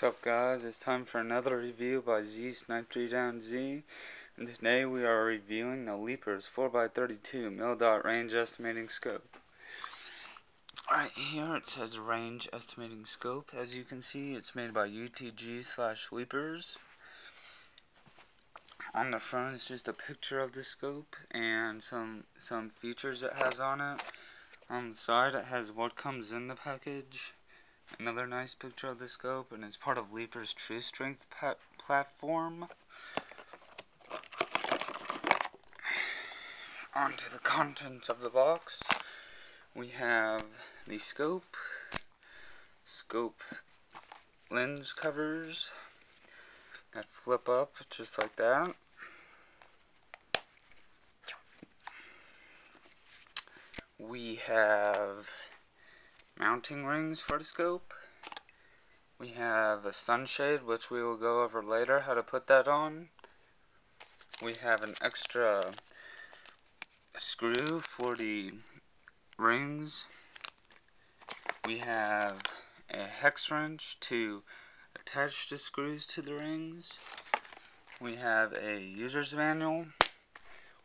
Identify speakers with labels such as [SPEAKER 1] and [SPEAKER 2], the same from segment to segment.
[SPEAKER 1] What's up, guys? It's time for another review by Z-Snipe3DownZ, and today we are reviewing the Leapers 4x32 mil-dot range estimating scope. Right here it says range estimating scope. As you can see, it's made by UTG/Leapers. On the front is just a picture of the scope and some features it has on it. On the side it has what comes in the package. Another nice picture of the scope, and it's part of Leapers' True Strength platform. On to the contents of the box. We have the scope lens covers that flip up just like that. We have mounting rings for the scope. We have a sunshade, which we will go over later how to put that on. We have an extra screw for the rings. We have a hex wrench to attach the screws to the rings. We have a user's manual.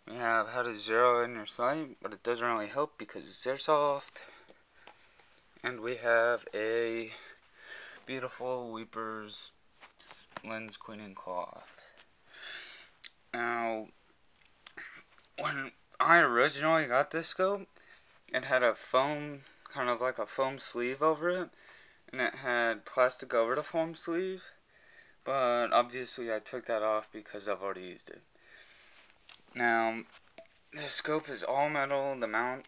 [SPEAKER 1] We have how to zero in your sight, but it doesn't really help because it's airsoft. And we have a beautiful Leapers lens cleaning cloth. Now, when I originally got this scope, it had a foam, kind of like a foam sleeve over it, and it had plastic over the foam sleeve, but obviously I took that off because I've already used it. Now, the scope is all metal. The mount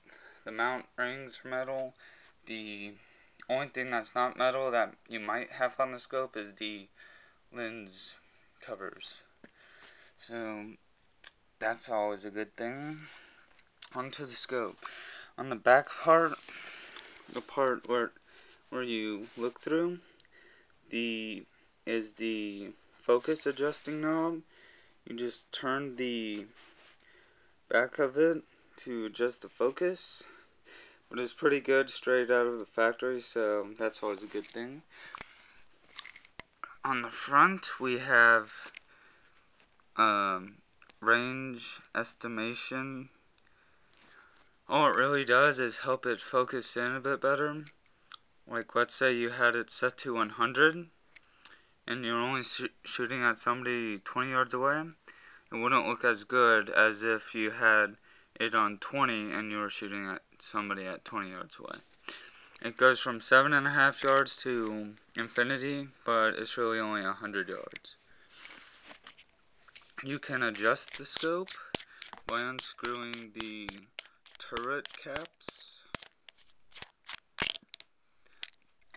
[SPEAKER 1] rings are metal. The only thing that's not metal that you might have on the scope is the lens covers. So that's always a good thing. Onto the scope. On the back part, the part where you look through, is the focus adjusting knob. You just turn the back of it to adjust the focus. But it's pretty good straight out of the factory, so that's always a good thing. On the front, we have range estimation. All it really does is help it focus in a bit better. Like, let's say you had it set to 100, and you're only shooting at somebody 20 yards away. It wouldn't look as good as if you had it on 20 and you were shooting at somebody at 20 yards away. It goes from 7.5 yards to infinity, but it's really only 100 yards. You can adjust the scope by unscrewing the turret caps,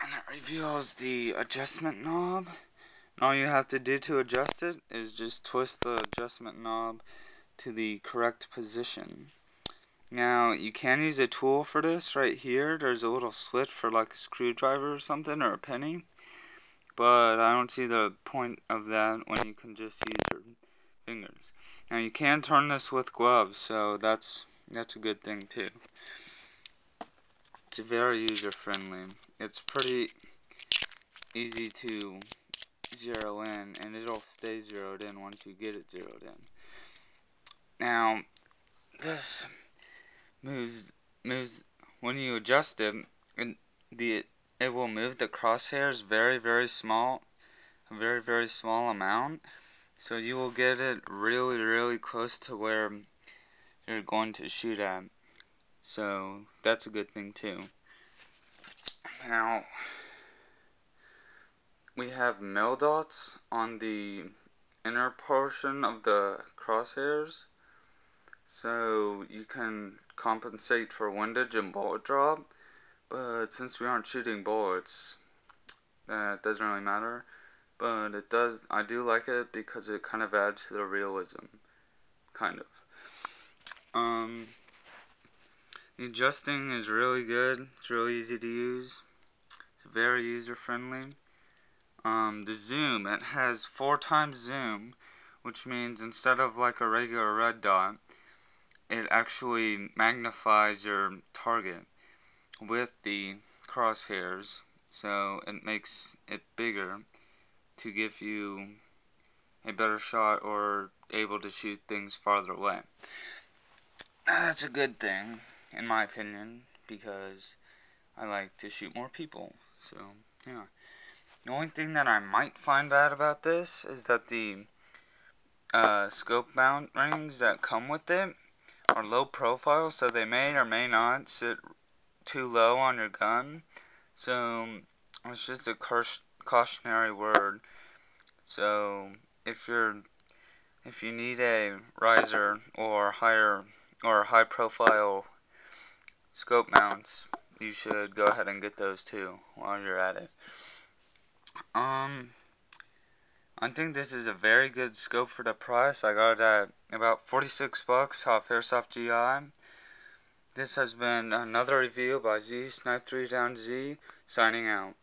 [SPEAKER 1] and it reveals the adjustment knob. And all you have to do to adjust it is just twist the adjustment knob to the correct position. Now, you can use a tool for this right here. There's a little slit for like a screwdriver or something, or a penny. But I don't see the point of that when you can just use your fingers. Now, you can turn this with gloves, so that's a good thing too. It's very user-friendly. It's pretty easy to zero in, and it'll stay zeroed in once you get it zeroed in. Now, this moves when you adjust it, it will move the crosshairs very small, a very small amount, so you will get it really close to where you're going to shoot at. So that's a good thing too. Now, we have mil dots on the inner portion of the crosshairs, so you can compensate for windage and bullet drop, but since we aren't shooting bullets, that doesn't really matter. But it does, I do like it because it kind of adds to the realism, kind of. The adjusting is really good. It's really easy to use. It's very user friendly. The zoom, it has 4 times zoom, which means instead of like a regular red dot, it actually magnifies your target with the crosshairs, so it makes it bigger. to give you a better shot or able to shoot things farther away. That's a good thing, in my opinion, because I like to shoot more people. So, yeah. The only thing that I might find bad about this is that the scope mount rings that come with it are low profile, so they may or may not sit too low on your gun. So, it's just a cautionary word. So, if you need a riser or higher or high profile scope mounts, you should go ahead and get those too while you're at it. I think this is a very good scope for the price. I got it at about 46 bucks off Airsoft GI. This has been another review by Z, Snipe 3 Down Z, signing out.